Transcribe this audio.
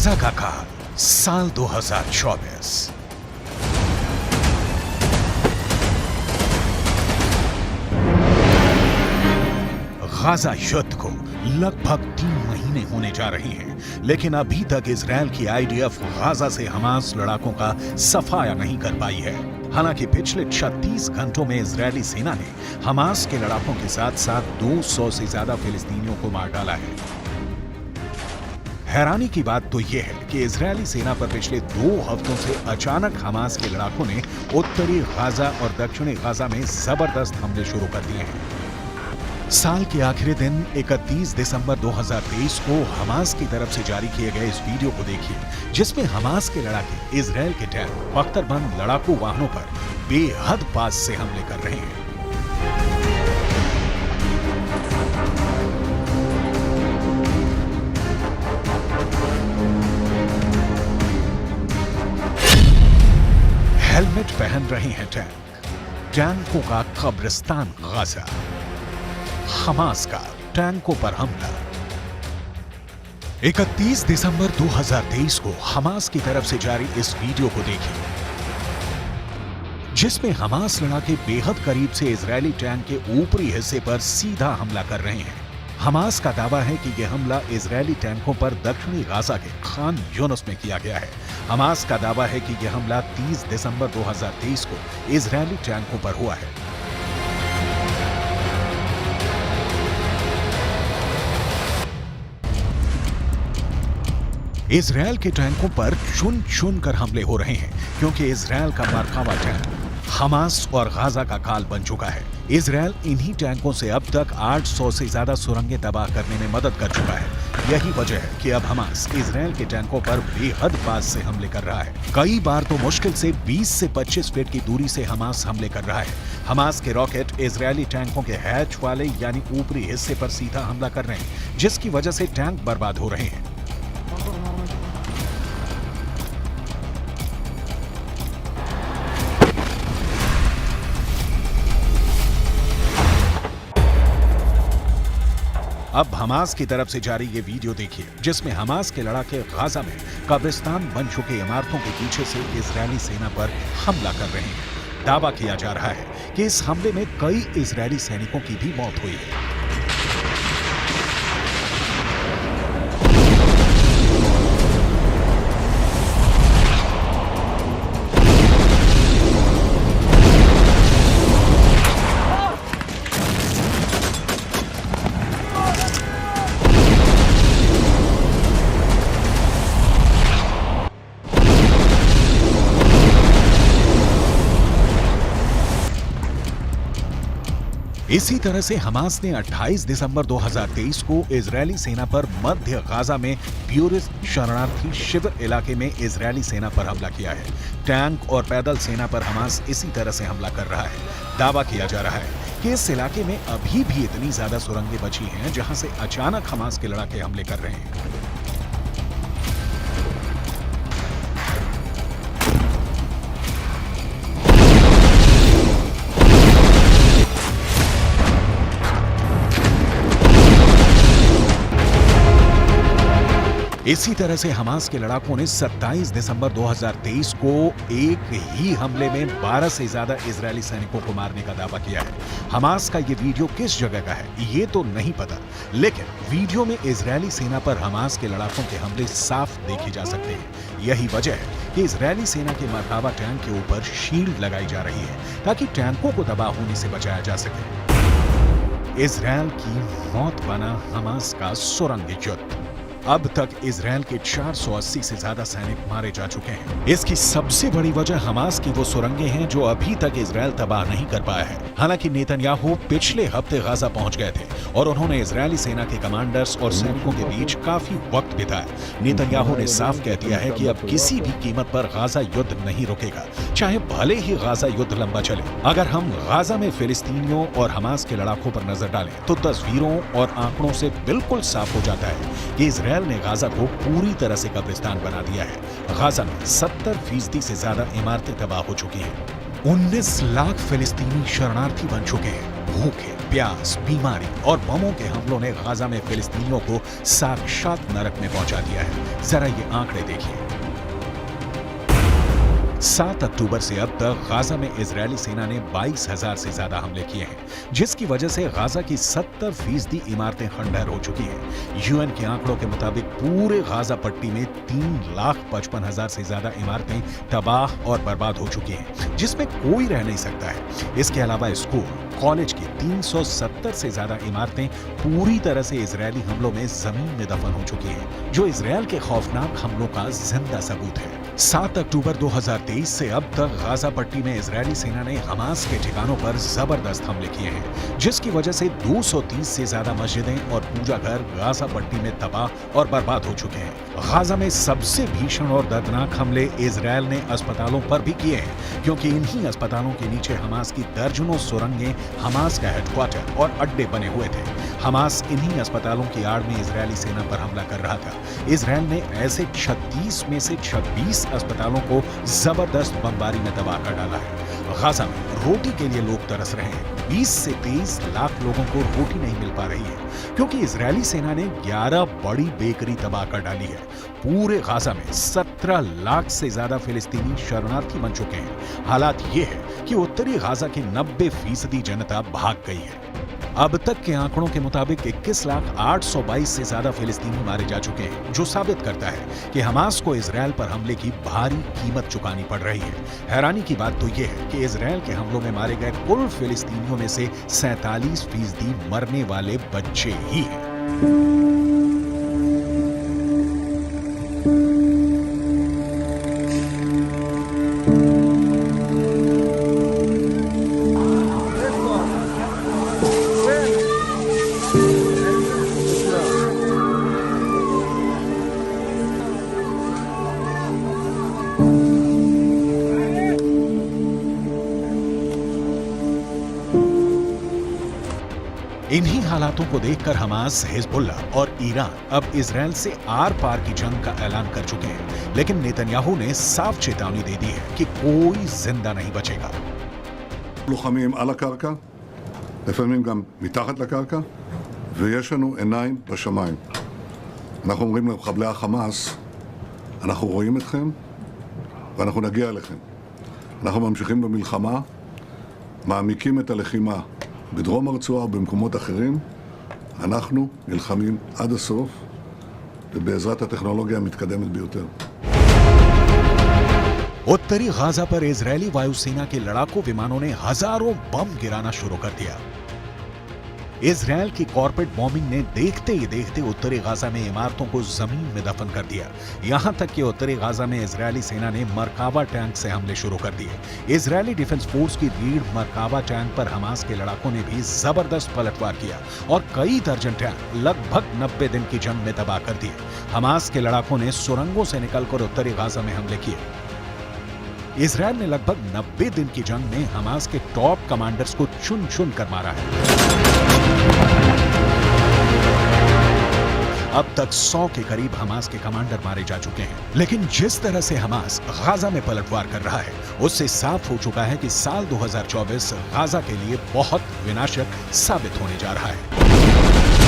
Gaza का काल साल 2024। गाजा युद्ध को लगभग 3 महीने होने जा रहे हैं, लेकिन अभी तक इजराइल की आईडीएफ गाजा से हमास लड़ाकों का सफाया नहीं कर पाई है। हालांकि पिछले 36 घंटों में इजरायली सेना ने हमास के लड़ाकों के साथ साथ 200 से ज्यादा फिलिस्तीनियों को मार डाला है। हैरानी की बात तो यह है कि इजरायली सेना पर पिछले 2 हफ्तों से अचानक हमास के लड़ाकों ने उत्तरी गाजा और दक्षिणी गाजा में जबरदस्त हमले शुरू कर दिए हैं। साल के आखिरी दिन 31 दिसंबर 2023 को हमास की तरफ से जारी किए गए इस वीडियो को देखिए, जिसमें हमास के लड़ाके इजरायल के टैंक बख्तरबंद लड़ाकू वाहनों पर बेहद पास से हमले कर रहे हैं। हेलमेट पहन रहे हैं टैंकों का कब्रिस्तान गाजा। हमास का टैंकों पर हमला। 31 दिसंबर 2023 को हमास की तरफ से जारी इस वीडियो को देखिए, जिसमें हमास लड़ाके बेहद करीब से इजरायली टैंक के ऊपरी हिस्से पर सीधा हमला कर रहे हैं। हमास का दावा है कि यह हमला इजरायली टैंकों पर दक्षिणी गाजा के खान यूनुस में किया गया है। हमास का दावा है कि यह हमला 30 दिसंबर 2023 को इजरायली टैंकों पर हुआ है। इजरायल के टैंकों पर चुन चुन कर हमले हो रहे हैं, क्योंकि इजरायल का मरकावा टैंक हमास और गाजा का काल बन चुका है। इजरायल इन्हीं टैंकों से अब तक 800 से ज्यादा सुरंगें तबाह करने में मदद कर चुका है। यही वजह है कि अब हमास इजरायल के टैंकों पर बेहद पास से हमले कर रहा है। कई बार तो मुश्किल से 20 से 25 फीट की दूरी से हमास हमले कर रहा है। हमास के रॉकेट इजरायली टैंकों के हैच वाले यानी ऊपरी हिस्से पर सीधा हमला कर रहे हैं, जिसकी वजह से टैंक बर्बाद हो रहे हैं। अब हमास की तरफ से जारी ये वीडियो देखिए, जिसमें हमास के लड़ाके गाजा में कब्रिस्तान बन चुके इमारतों के पीछे से इजरायली सेना पर हमला कर रहे हैं। दावा किया जा रहा है कि इस हमले में कई इजरायली सैनिकों की भी मौत हुई है। इसी तरह से हमास ने 28 दिसंबर 2023 को इजरायली सेना पर मध्य गाजा में प्यूरिस्ट शरणार्थी शिविर इलाके में इजरायली सेना पर हमला किया है। टैंक और पैदल सेना पर हमास इसी तरह से हमला कर रहा है। दावा किया जा रहा है कि इस इलाके में अभी भी इतनी ज्यादा सुरंगें बची हैं, जहां से अचानक हमास के लड़ाके हमले कर रहे हैं। इसी तरह से हमास के लड़ाकों ने 27 दिसंबर 2023 को एक ही हमले में 12 से ज्यादा इजरायली सैनिकों को मारने का दावा किया है। हमास का ये वीडियो किस जगह का है ये तो नहीं पता, लेकिन वीडियो में इजरायली सेना पर हमास के लड़ाकों के हमले साफ देखे जा सकते हैं। यही वजह है कि इजरायली सेना के मरकावा टैंक के ऊपर शील्ड लगाई जा रही है, ताकि टैंकों को तबाह होने से बचाया जा सके। इजरायल की मौत बना हमास का सुरंग युद्ध। अब तक इजरायल के 480 से ज्यादा सैनिक मारे जा चुके हैं। इसकी सबसे बड़ी वजह हमास की वो सुरंगें हैं जो अभी तक इजरायल तबाह नहीं कर पाया है। हालांकि नेतन्याहू पिछले हफ्ते गाजा पहुंच गए थे और उन्होंने इजरायली सेना के कमांडर्स और सैनिकों के बीच काफी वक्त बिताया। नेतन्याहू ने साफ कह दिया है कि अब किसी भी कीमत पर गाजा युद्ध नहीं रुकेगा, चाहे भले ही गाजा युद्ध लंबा चले। अगर हम गाजा में फिलिस्तीनियों और हमास के लड़ाकों पर नजर डालें तो तस्वीरों और आंकड़ों से बिल्कुल साफ हो जाता है कि इजरायल ने गाजा को पूरी तरह से कब्रिस्तान बना दिया है। गाजा में 70% से ज्यादा इमारतें तबाह हो चुकी हैं। 19 लाख फिलिस्तीनी शरणार्थी बन चुके हैं। भूखे, प्यास, बीमारी और बमों के हमलों ने गाजा में फिलिस्तीनियों को साक्षात नरक में पहुंचा दिया है। जरा ये आंकड़े देखिए। 7 अक्टूबर से अब तक गाजा में इजरायली सेना ने 22,000 से ज्यादा हमले किए हैं, जिसकी वजह से गाजा की 70% इमारतें खंडहर हो चुकी हैं। यूएन के आंकड़ों के मुताबिक पूरे गाजा पट्टी में 3,55,000 से ज्यादा इमारतें तबाह और बर्बाद हो चुकी हैं, जिसमें कोई रह नहीं सकता है। इसके अलावा स्कूल, कॉलेज की 370 से ज्यादा इमारतें पूरी तरह से इजरायली हमलों में जमीन में दफन हो चुकी हैं, जो इजरायल के खौफनाक हमलों का जिंदा सबूत है। 7 अक्टूबर 2023 से अब तक गाजा पट्टी में इजरायली सेना ने हमास के ठिकानों पर जबरदस्त हमले किए हैं, जिसकी वजह से 230 से ज्यादा मस्जिदें और पूजा घर गाजा पट्टी में तबाह और बर्बाद हो चुके हैं। गाजा में सबसे भीषण और दर्दनाक हमले इजरायल ने अस्पतालों पर भी किए हैं, क्योंकि इन्हीं अस्पतालों के नीचे हमास की दर्जनों सुरंगें हमास का हेडक्वार्टर और अड्डे बने हुए थे। हमास इन्हीं अस्पतालों की आड़ में इजरायली सेना पर हमला कर रहा था। इजरायल ने ऐसे 36 में से 26 अस्पतालों को जबरदस्त बमबारी में तबाह कर डाला है। गाजा में रोटी के लिए लोग तरस रहे हैं। 20 से 23 लाख लोगों को रोटी नहीं मिल पा रही है, क्योंकि इजरायली सेना ने 11 बड़ी बेकरी तबाह कर डाली है। पूरे गाजा में 17 लाख से ज्यादा फिलिस्तीनी शरणार्थी बन चुके हैं। हालात ये है कि उत्तरी गाजा की 90% जनता भाग गई है। अब तक के आंकड़ों के मुताबिक 21,822 से ज्यादा फिलिस्तीनी मारे जा चुके हैं, जो साबित करता है कि हमास को इजरायल पर हमले की भारी कीमत चुकानी पड़ रही है। हैरानी की बात तो यह है कि इजरायल के हमलों में मारे गए कुल फिलिस्तीनियों में से 47% मरने वाले बच्चे ही हैं। इन्हीं हालातों को देखकर हमास, हिजबुल्लाह और ईरान अब इजरायल से आर पार की जंग का ऐलान कर चुके हैं, लेकिन नेतन्याहू ने साफ चेतावनी दे दी है कि कोई जिंदा नहीं बचेगा। לוחמים על הקרקע, לפעמים גם מתחת לקרקע, ויש לנו עיניים בשמיים. אנחנו אומרים למחבלי החמאס, אנחנו רואים אתכם ואנחנו נגיע אליכם. אנחנו ממשיכים במלחמה, מעמיקים את הלחימה בדרום הרצועה ובמקומות אחרים. אנחנו נלחמים עד הסוף, ובעזרת הטכנולוגיה המתקדמת ביותר. उत्तरी गाजा पर इजरायली वायुसेना के लड़ाकू विमानों ने हजारों बम गिराना शुरू कर दिया। इजरायल की कॉर्पोरेट बॉम्बिंग ने देखते ही देखते उत्तरी गाजा में इमारतों को जमीन में दफन कर दिया। यहां तक कि उत्तरी गाजा में इजरायली सेना ने मरकावा टैंक से हमले शुरू कर दिए। इजरायली डिफेंस फोर्स की रीढ़ मरकावा टैंक पर हमास के लड़ाकों ने भी जबरदस्त पलटवार किया और कई दर्जन टैंक लगभग 90 दिन की जंग में तबाह कर दिए। हमास के लड़ाकों ने सुरंगों से निकलकर उत्तरी गाजा में हमले किए। इजरायल ने लगभग 90 दिन की जंग में हमास के टॉप कमांडर्स को चुन चुन कर मारा है। अब तक 100 के करीब हमास के कमांडर मारे जा चुके हैं। लेकिन जिस तरह से हमास गाजा में पलटवार कर रहा है, उससे साफ हो चुका है कि साल 2024 गाजा के लिए बहुत विनाशक साबित होने जा रहा है।